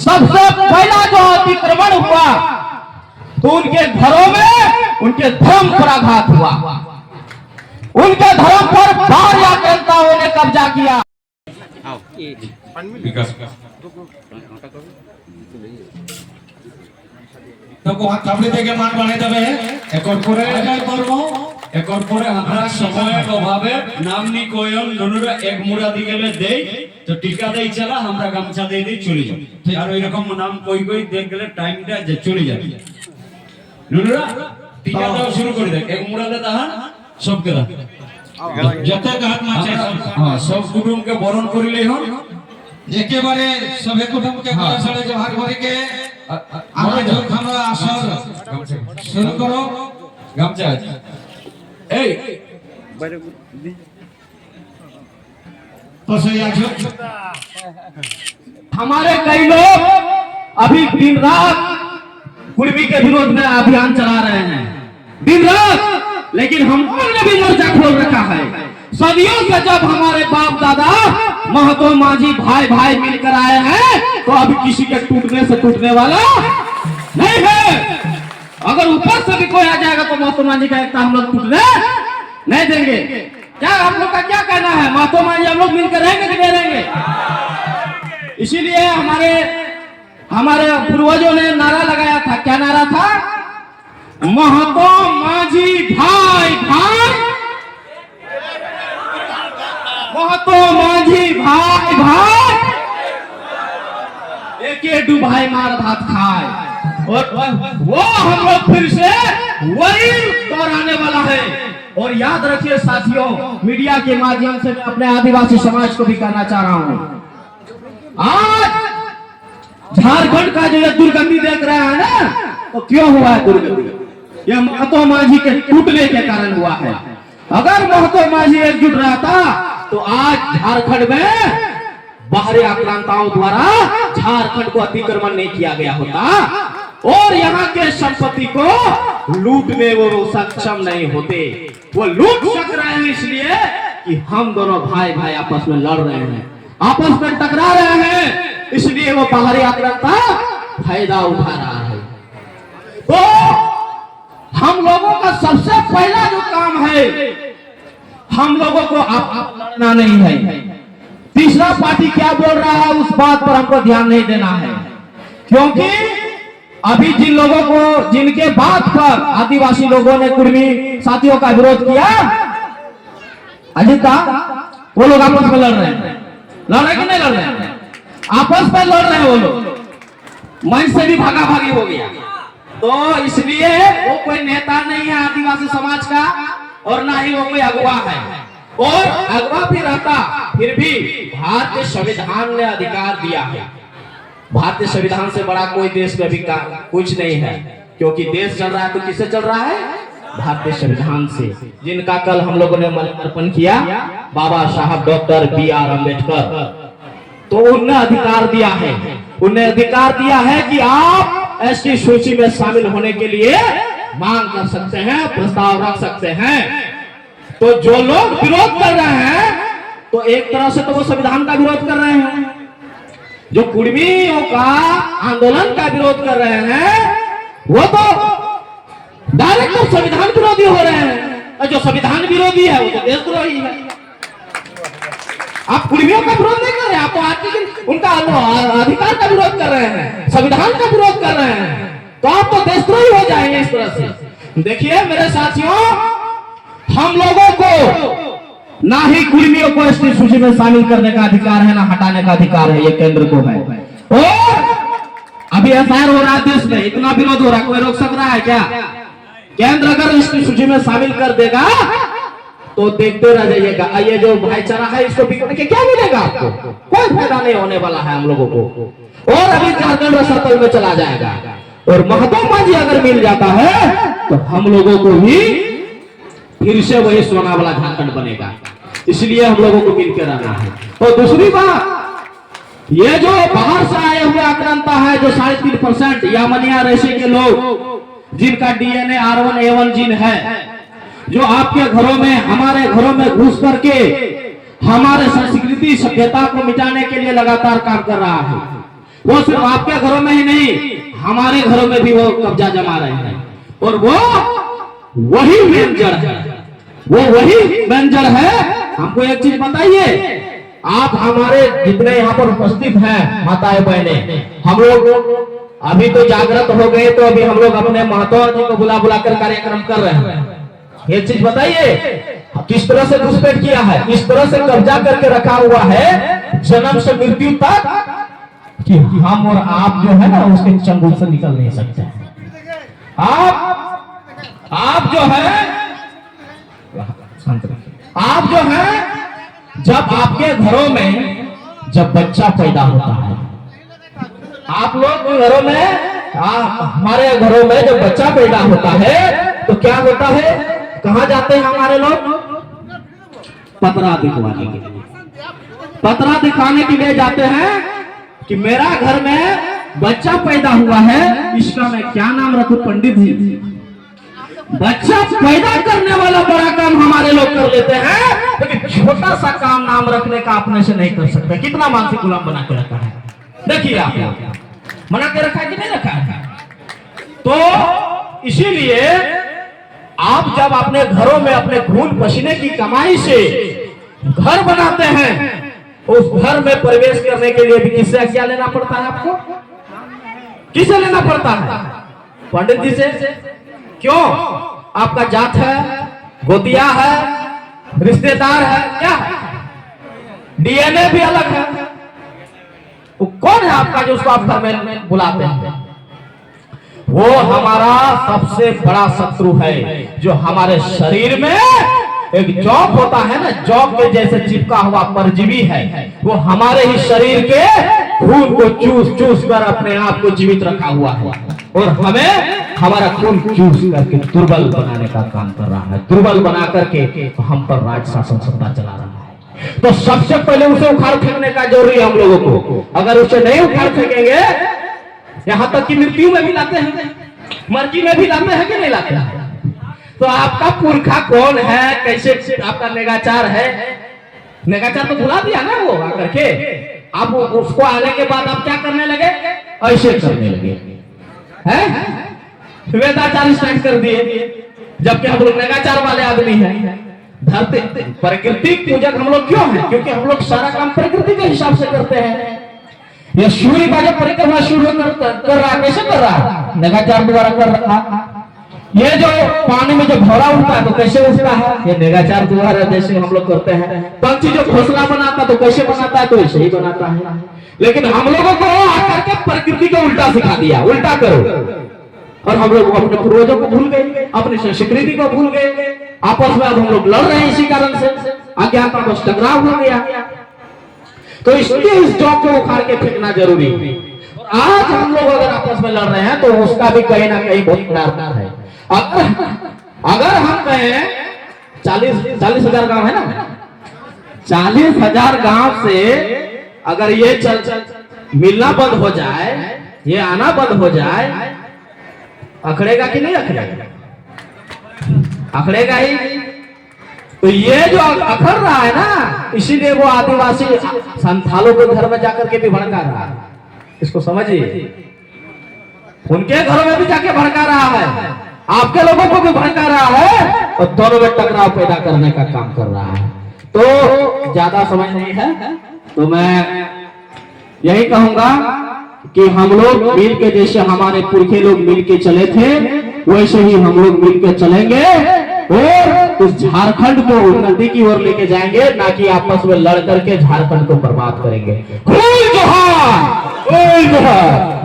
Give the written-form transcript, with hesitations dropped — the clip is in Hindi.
सबसे पहला जो अतिक्रमण हुआ तो उनके घरों में उनके धर्म पर आघात हुआ, उनके धर्म पर बाहर आक्रांताओं ने कब्जा किया। तो কাপড়ে থেকে মান বানাই দেবে একর পরে আমরা সময়ের অভাবে নামনি কয়ন ননুরা এক মুড়া দি গেলে দেই তো টিকা দেই চলা আমরা গামছা দেই দেই চলে যাই আর ওই রকম নাম কই কই দেখ গেলে টাইমটা যে চলে যাবে ননুরা টিকা দাও শুরু করে দেখ এক মুড়া দে তাহা সবকে দাও যত গাত মাছে হ্যাঁ সব কুটুমকে বরণ করিলেই হন একেবারে সবে কুটুমকে বলা সাড়ে জোহার করিকে আমরা জোর খানো আসর শুরু করো গামছা এই हमारे कई लोग अभी दिन रात कुर्मी के विरोध में अभियान चला रहे हैं, दिन रात, लेकिन हमको ने भी मोर्चा खोल रखा है। सदियों से जब हमारे बाप दादा महतो मांझी भाई भाई मिलकर आए हैं तो अभी किसी के टूटने से टूटने वाला नहीं है। अगर ऊपर से भी कोई आ जाएगा तो महतो मांझी का एकता हम लोग टूटने नहीं देंगे। क्या आप लोग का क्या कहना है? महतो मांझी हम लोग मिलकर रहेंगे कि नहीं रहेंगे? इसीलिए हमारे पूर्वजों ने नारा लगाया था। क्या नारा था? महतो मांझी भाई भाई, महतो मांझी भाई भाई, एक डूबाई मार भात खाए। और वो हम लोग फिर से वही दोहराने वाला है। और याद रखिए साथियों, मीडिया के माध्यम से मैं अपने आदिवासी समाज को भी कहना चाह रहा हूं, आज झारखंड का जो ये दुर्गति देख रहे हैं ना, तो क्यों हुआ है दुर्गति? ये महतो मांझी के टूटने के कारण हुआ है। अगर महतो मांझी एकजुट रहता तो आज झारखंड में बाहरी आक्रांताओं द्वारा झारखंड को अतिक्रमण नहीं किया गया होता और यहाँ के संपत्ति को लूटने वो सक्षम नहीं होते। वो लूट सक रहे हैं इसलिए कि हम दोनों भाई भाई आपस में लड़ रहे हैं, आपस में टकरा रहे हैं, इसलिए वो बाहरी आक्रांता फायदा उठा रहा है। तो हम लोगों का सबसे पहला जो काम है, हम लोगों को आप लड़ना नहीं है। तीसरा पार्टी क्या बोल रहा है उस बात पर हमको ध्यान नहीं देना है, क्योंकि अभी जिन लोगों को, जिनके बात पर आदिवासी लोगों ने कुर्मी साथियों का विरोध किया, अजिता, वो लोग आपस में लड़ रहे हैं, लड़ रहे कि नहीं लड़ रहे हैं? आपस में लड़ रहे हैं वो लोग, मंच से भी भागा भागी हो गया। तो इसलिए वो कोई नेता नहीं है आदिवासी समाज का और ना ही वो कोई अगवा है। और अगवा भी रहता फिर भी भारतीय संविधान ने अधिकार दिया है। भारतीय संविधान से बड़ा कोई देश में भी कुछ नहीं है, क्योंकि देश चल रहा है तो किससे चल रहा है? भारतीय संविधान से, जिनका कल हम लोगों ने माल्यार्पण किया, बाबा साहब डॉक्टर B.R. अम्बेडकर। तो उन्हें अधिकार दिया है, उन्हें अधिकार दिया है कि आप ऐसी सूची में शामिल होने के लिए मांग कर सकते हैं, प्रस्ताव रख सकते हैं। तो जो लोग विरोध कर रहे हैं तो एक तरह से तो वो संविधान का विरोध कर रहे हैं, जो कुर्मियों का आंदोलन का विरोध कर रहे हैं वो तो डायरेक्ट तो संविधान विरोधी हो रहे हैं, और जो संविधान विरोधी है वो तो देशद्रोही है। आप कुर्मियों का विरोध नहीं कर रहे, आप तो उनका अधिकार का विरोध कर रहे हैं, संविधान का विरोध कर रहे हैं, तो आप तो देशद्रोही हो जाएंगे इस तरह से। देखिए मेरे साथियों, हम लोगों को ना ही कुर्मियों को एसटी सूची में शामिल करने का अधिकार है, ना हटाने का अधिकार है, ये केंद्र को है। और अभी एफआईआर हो रहा है देश में, इतना विरोध हो रहा है, कोई रोक सक रहा है क्या? केंद्र अगर एसटी सूची में शामिल कर देगा तो देखते रह जाइएगा। ये जो भाईचारा है इसको बिकने के क्या मिलेगा आपको? कोई फायदा नहीं होने वाला है हम लोगों को, और अभी झारखंड रसातल में चला जाएगा। और महतो मांझी अगर मिल जाता है तो हम लोगों को भी फिर से वही सोना वाला झारखंड बनेगा, इसलिए हम लोगों को मिलकर रहना है। और दूसरी बात, ये जो बाहर से आए हुए आक्रांता है, जो 3.5% यामनिया रेशे के लोग, जिनका DNA R1A1 जीन है, जो आपके घरों में, हमारे घरों में घुस करके हमारे संस्कृति सभ्यता को मिटाने के लिए लगातार काम कर रहा है। वो सिर्फ आपके घरों में ही नहीं, हमारे घरों में भी वो कब्जा जमा रहे हैं। और वो वही मेंजर है, वो वही मेंजर है। हमको एक चीज बताइए, आप हमारे जितने यहाँ पर उपस्थित हैं माताएं बहनें, हम लोग अभी तो जागृत हो गए, तो अभी हम लोग अपने महतो जी को बुला बुला कर कार्यक्रम कर रहे हैं। एक चीज बताइए, किस तरह से घुसपैठ किया है, किस तरह से कब्जा करके रखा हुआ है जन्म से मृत्यु तक, कि हम और आप जो है ना उसके चंगुल से निकल नहीं सकते। आप जो है, आप जो है, जब आपके घरों में जब बच्चा पैदा होता है, आप लोग के घरों में, हमारे घरों में जब बच्चा पैदा होता है तो क्या होता है, कहां जाते हैं हमारे लोग? पतरा दिखवाने के लिए, पतरा दिखाने के लिए जाते हैं कि मेरा घर में बच्चा पैदा हुआ है, इसका मैं क्या नाम रखूं पंडित जी। बच्चा पैदा करने वाला बड़ा काम हमारे लोग कर लेते हैं, लेकिन छोटा सा काम नाम रखने का अपने से नहीं कर सकते। कितना मानसिक गुलाम बना के रखा है, देखिए आप बना के रखा है कि नहीं रखा है। तो इसीलिए आप जब अपने घरों में अपने खून पसीने की कमाई से घर बनाते हैं, उस घर में प्रवेश करने के लिए भी किससे क्या लेना पड़ता है? आपको किसे लेना पड़ता है? पंडित जी से। क्यों? आपका जात है, गोतिया है, रिश्तेदार है, क्या है? डीएनए भी अलग है। वो कौन है आपका जो उसको आप घर में बुलाते हैं? वो हमारा सबसे बड़ा शत्रु है, जो हमारे शरीर में एक जॉब होता है ना, जॉब के जैसे चिपका हुआ परजीवी है, वो हमारे ही शरीर के खून को चूस चूस कर अपने आप को जीवित रखा हुआ है, और हमें हमारा खून चूस करके दुर्बल बनाने का काम कर रहा है। दुर्बल बना करके हम पर राज शासन सत्ता चला रहा है। तो सबसे पहले उसे उखाड़ फेंकने का जरूरी है हम लोगों को। अगर उसे नहीं उखाड़ फेंकेंगे, यहाँ तक कि मृत्यु में भी लाते हैं, मर्जी में भी लाते हैं कि नहीं लाते हैं? तो आपका पुरखा कौन है, कैसे आपका नेगाचार है? नेगाचार तो भुला दिया ना वो आकर के। आप उसको आने के बाद आप क्या करने लगे? ऐसे करने लगे हैं, वेदाचार स्टार्ट कर दिए, जबकि हम लोग नेगाचार वाले आदमी हैं। धरती प्रकृति पूजक हम लोग क्यों हैं? क्योंकि हम लोग सारा काम प्रकृति के हिसाब से करते हैं। ये सूर्य का जब परिक्रमा शुरू कर रहा, कैसे कर रहा? नेगाचार द्वारा कर रहा। ये जो पानी में जो भौरा उठता है तो कैसे उठता है? ये नेगाचार द्वारा जैसे हम लोग करते हैं। पंछी जो घोंसला बनाता तो कैसे बनाता है? तो ऐसे ही बनाता है। लेकिन हम लोगों को आकर के प्रकृति को उल्टा सिखा दिया, उल्टा करो। और हम लोग अपने पूर्वजों को भूल गए, अपनी संस्कृति को भूल गए। आपस में अब हम लोग लड़ रहे हैं, इसी कारण से अज्ञानता को टकराव हो गया। तो इसलिए इस जॉब को उखाड़ के फेंकना जरूरी है। आज हम लोग अगर आपस में लड़ रहे हैं तो उसका भी कहीं ना कहीं बहुत बड़ा है। अगर हम कहें 40,000 गांव है ना, 40,000 गांव से अगर ये चल मिलना बंद हो जाए, ये आना बंद हो जाए, अखड़ेगा कि नहीं अखड़ेगा? अखड़ेगा ही। तो ये जो अखड़ रहा है ना, इसीलिए वो आदिवासी संथालों के घर में जाकर के भी भड़का रहा है। इसको समझिए, उनके घरों में भी जाके भड़का रहा है, आपके लोगों को भी भड़का रहा है, और दोनों में टकराव पैदा करने का काम कर रहा है। तो ज्यादा समझ नहीं है, तो मैं यही कहूंगा कि हम लोग मिल के, जैसे हमारे पुरखे लोग मिल के चले थे, वैसे ही हम लोग मिल के चलेंगे और उस झारखंड को उन्नति की ओर लेके जाएंगे, ना कि आपस में लड़ करके झारखंड को बर्बाद करेंगे। जय जोहार, जय जोहार।